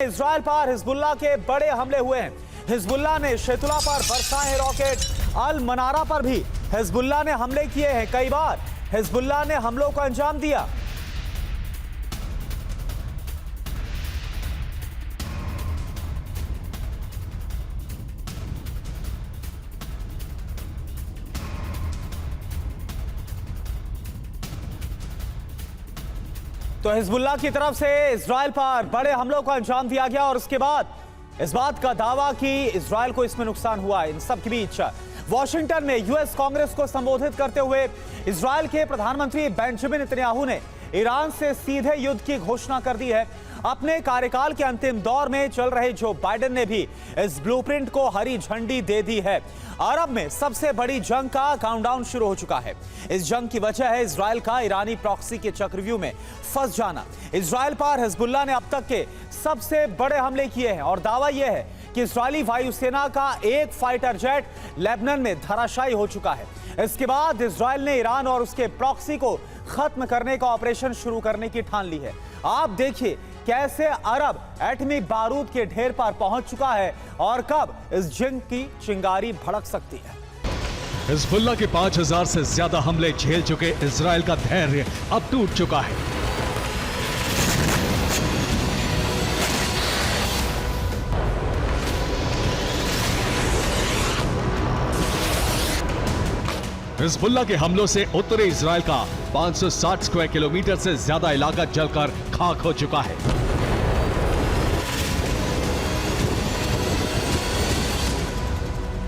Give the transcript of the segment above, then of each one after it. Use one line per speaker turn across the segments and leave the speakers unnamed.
Israel पर Hezbollah के बड़े हमले हुए हैं। हिजबुल्लाह ने शेतुला पर बरसाए रॉकेट, अल मनारा पर भी हिजबुल्लाह ने हमले किए हैं। कई बार हिजबुल्लाह ने हमलों को अंजाम दिया। तो हिजबुल्लाह की तरफ से इजराइल पर बड़े हमलों को अंजाम दिया गया और उसके बाद इस बात का दावा कि इजराइल को इसमें नुकसान हुआ है। इन सब के बीच वॉशिंगटन में यूएस कांग्रेस को संबोधित करते हुए इजराइल के प्रधानमंत्री बेंजामिन नेतन्याहू ने ईरान से सीधे युद्ध की घोषणा कर दी है। अपने कार्यकाल के अंतिम दौर में चल रहे जो बाइडेन ने भी इस ब्लूप्रिंट को हरी झंडी दे दी है। अरब में सबसे बड़ी जंग का काउंटडाउन शुरू हो चुका है। इस जंग की वजह है इजराइल का ईरानी प्रॉक्सी के चक्रव्यूह में फंस जाना। इजराइल पर हिजबुल्लाह ने अब तक के सबसे बड़े हमले किए हैं और दावा यह है कि इजरायली वायुसेना का एक फाइटर जेट लेबनान में धराशायी हो चुका है। इसके बाद इजराइल ने ईरान और उसके प्रॉक्सी को खत्म करने का ऑपरेशन शुरू करने की ठान ली है। आप देखिए कैसे अरब एटमी बारूद के ढेर पर पहुंच चुका है और कब इस जंग की चिंगारी भड़क सकती है।
हिजबुल्लाह के 5000 से ज्यादा हमले झेल चुके इजराइल का धैर्य अब टूट चुका है। हिजबुल्लाह के हमलों से उत्तरी इजराइल का 560 स्क्वायर किलोमीटर से ज्यादा इलाका जलकर खाक हो चुका है।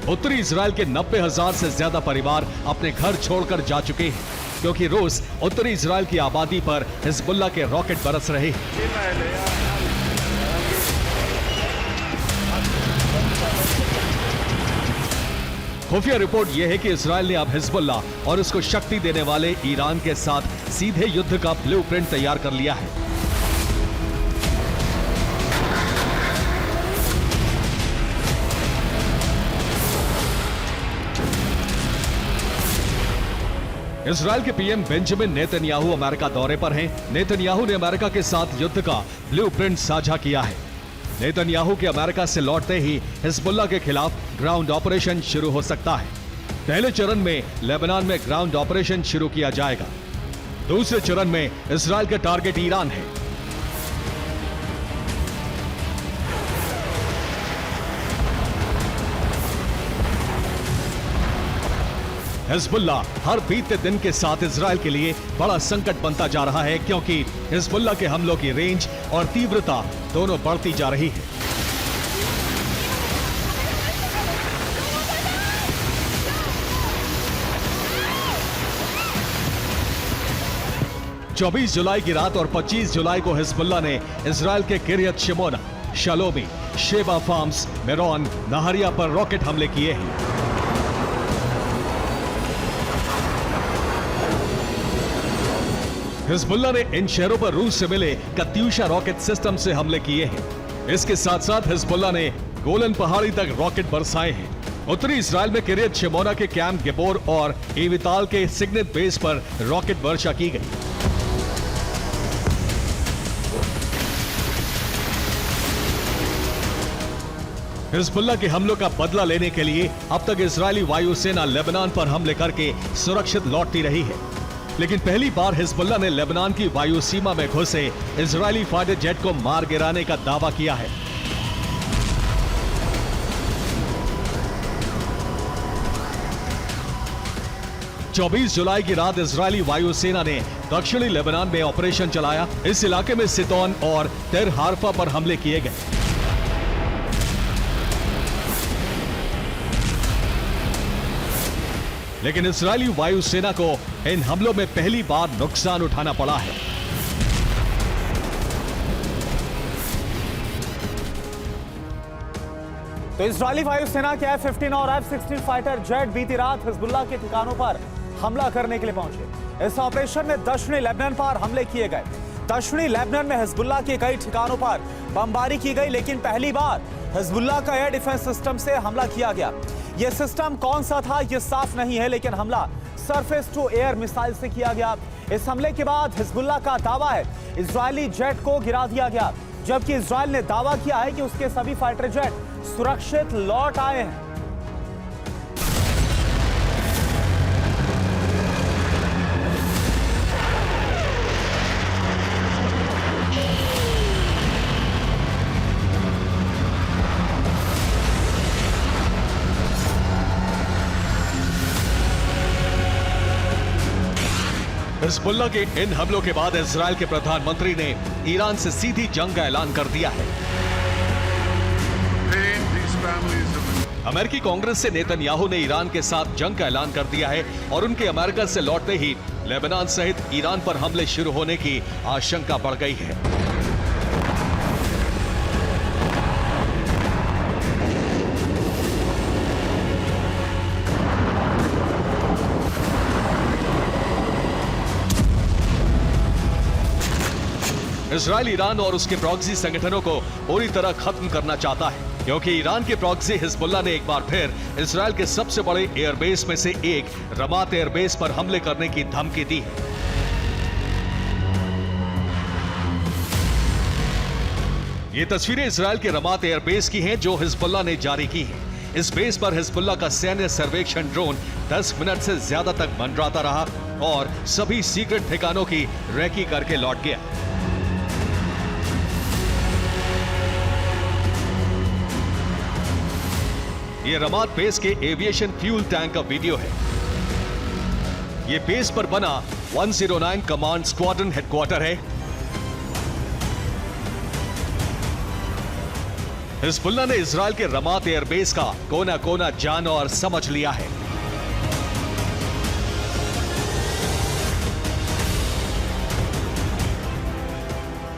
उत्तरी इजराइल के 90,000 से ज्यादा परिवार अपने घर छोड़कर जा चुके हैं क्योंकि रोज उत्तरी इजराइल की आबादी पर हिजबुल्लाह के रॉकेट बरस रहे हैं। खुफिया रिपोर्ट यह है कि इजराइल ने अब हिजबुल्लाह और उसको शक्ति देने वाले ईरान के साथ सीधे युद्ध का ब्लूप्रिंट तैयार कर लिया है। इजराइल के पीएम बेंजामिन नेतन्याहू अमेरिका दौरे पर हैं। नेतन्याहू ने अमेरिका के साथ युद्ध का ब्लूप्रिंट साझा किया है। नेतन्याहू के अमेरिका से लौटते ही हिजबुल्लाह के खिलाफ ग्राउंड ऑपरेशन शुरू हो सकता है। पहले चरण में लेबनान में ग्राउंड ऑपरेशन शुरू किया जाएगा। दूसरे चरण में इजराइल का टारगेट ईरान है। हिजबुल्लाह हर बीतते दिन के साथ इजराइल के लिए बड़ा संकट बनता जा रहा है क्योंकि हिजबुल्लाह के हमलों की रेंज और तीव्रता दोनों बढ़ती जा रही है। चौबीस जुलाई की रात और 25 जुलाई को हिजबुल्लाह ने इजराइल के Kiryat Shmona, Shlomi, Shebaa Farms, Meron, Nahariya पर रॉकेट हमले किए हैं। हिजबुल्लाह ने इन शहरों पर रूस से मिले कत्यूशा रॉकेट सिस्टम से हमले किए हैं। इसके साथ साथ हिजबुल्लाह ने गोलन पहाड़ी तक रॉकेट बरसाए हैं। उत्तरी इजराइल में किरियत शिमोना के कैंप गिबोर और एविताल के सिग्नेट बेस पर रॉकेट वर्षा की गई। हिजबुल्लाह के हमलों का बदला लेने के लिए अब तक इजरायली वायुसेना लेबनान पर हमले करके सुरक्षित लौटती रही है, लेकिन पहली बार हिजबुल्लाह ने लेबनान की वायु सीमा में घुसे इजरायली फाइटर जेट को मार गिराने का दावा किया है। चौबीस जुलाई की रात इजरायली वायुसेना ने दक्षिणी लेबनान में ऑपरेशन चलाया। इस इलाके में सितोन और तेर हारफा पर हमले किए गए। लेकिन इजरायली वायुसेना को इन हमलों में पहली बार नुकसान उठाना पड़ा है।
तो इजरायली वायुसेना के F-15 और F-16 फाइटर जेट बीती रात हिजबुल्लाह के ठिकानों पर हमला करने के लिए पहुंचे। इस ऑपरेशन में दक्षिणी लेबनान पर हमले किए गए। दक्षिणी लेबनान में हिजबुल्लाह के कई ठिकानों पर बमबारी की गई, लेकिन पहली बार हिजबुल्लाह का एयर डिफेंस सिस्टम से हमला किया गया। यह सिस्टम कौन सा था यह साफ नहीं है, लेकिन हमला सरफेस टू एयर मिसाइल से किया गया। इस हमले के बाद हिजबुल्लाह का दावा है इजरायली जेट को गिरा दिया गया। जबकि इजरायल ने दावा किया है कि उसके सभी फाइटर जेट सुरक्षित लौट आए हैं।
हिजबुल्लाह के इन हमलों के बाद इजरायल के प्रधानमंत्री ने ईरान से सीधी जंग का ऐलान कर दिया है। अमेरिकी कांग्रेस से नेतन्याहू ने ईरान के साथ जंग का ऐलान कर दिया है और उनके अमेरिका से लौटते ही लेबनान सहित ईरान पर हमले शुरू होने की आशंका बढ़ गई है। इजरायल ईरान और उसके प्रॉक्सी संगठनों को पूरी तरह खत्म करना चाहता है, क्योंकि ईरान के प्रॉक्सी हिजबुल्लाह ने एक बार फिर इजरायल के सबसे बड़े एयरबेस में से एक रमात एयरबेस पर हमले करने की धमकी दी है। ये तस्वीरें इजरायल के रमात एयरबेस की हैं जो हिजबुल्लाह ने जारी की हैं। इस बेस पर हिजबुल्लाह का सैन्य सर्वेक्षण ड्रोन 10 मिनट से ज्यादा तक मंडराता रहा और सभी सीक्रेट ठिकानों की रेकी करके लौट गया। ये रमात बेस के एविएशन फ्यूल टैंक का वीडियो है। ये बेस पर बना 109 कमांड स्क्वाड्रन हेडक्वार्टर है। हिजबुल्लाह ने इजरायल के रमात एयरबेस का कोना कोना जान और समझ लिया है।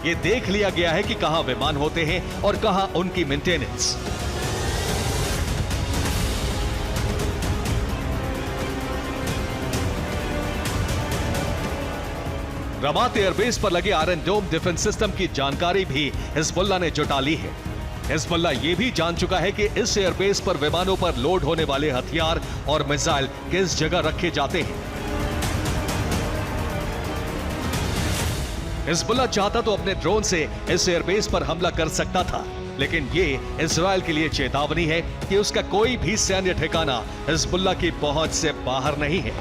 ये देख लिया गया है कि कहां विमान होते हैं और कहां उनकी मेंटेनेंस। रमात एयरबेस पर लगे आयरन डोम डिफेंस सिस्टम की जानकारी भी हिजबुल्लाह ने जुटा ली है। हिजबुल्लाह यह भी जान चुका है कि इस एयरबेस पर विमानों पर लोड होने वाले हथियार और मिसाइल किस जगह रखे जाते हैं। हिजबुल्लाह चाहता तो अपने ड्रोन से इस एयरबेस पर हमला कर सकता था, लेकिन ये इजरायल के लिए चेतावनी है कि उसका कोई भी सैन्य ठिकाना हिजबुल्लाह की पहुंच से बाहर नहीं है।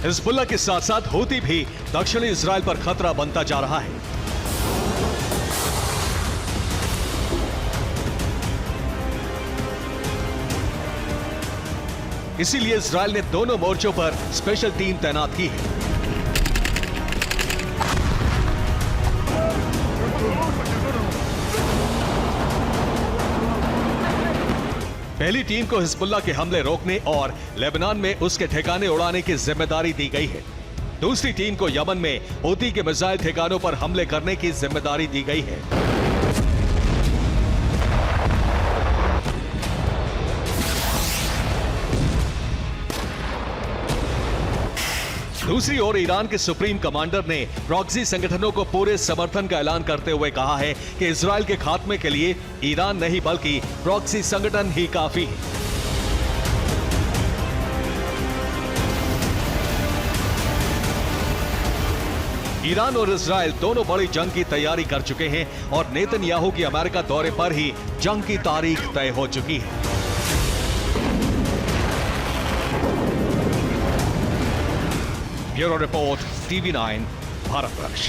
हिजबुल्लाह के साथ साथ हूती भी दक्षिणी इजरायल पर खतरा बनता जा रहा है। इसीलिए इजरायल ने दोनों मोर्चों पर स्पेशल टीम तैनात की है। पहली टीम को हिजबुल्लाह के हमले रोकने और लेबनान में उसके ठिकाने उड़ाने की जिम्मेदारी दी गई है। दूसरी टीम को यमन में हूती के मिसाइल ठिकानों पर हमले करने की जिम्मेदारी दी गई है। दूसरी ओर ईरान के सुप्रीम कमांडर ने प्रॉक्सी संगठनों को पूरे समर्थन का ऐलान करते हुए कहा है कि इजरायल के खात्मे के लिए ईरान नहीं बल्कि प्रॉक्सी संगठन ही काफी है। ईरान और इजरायल दोनों बड़ी जंग की तैयारी कर चुके हैं और नेतन्याहू की अमेरिका दौरे पर ही जंग की तारीख तय हो चुकी है। Bureau report, TV9 Bharatvarsh.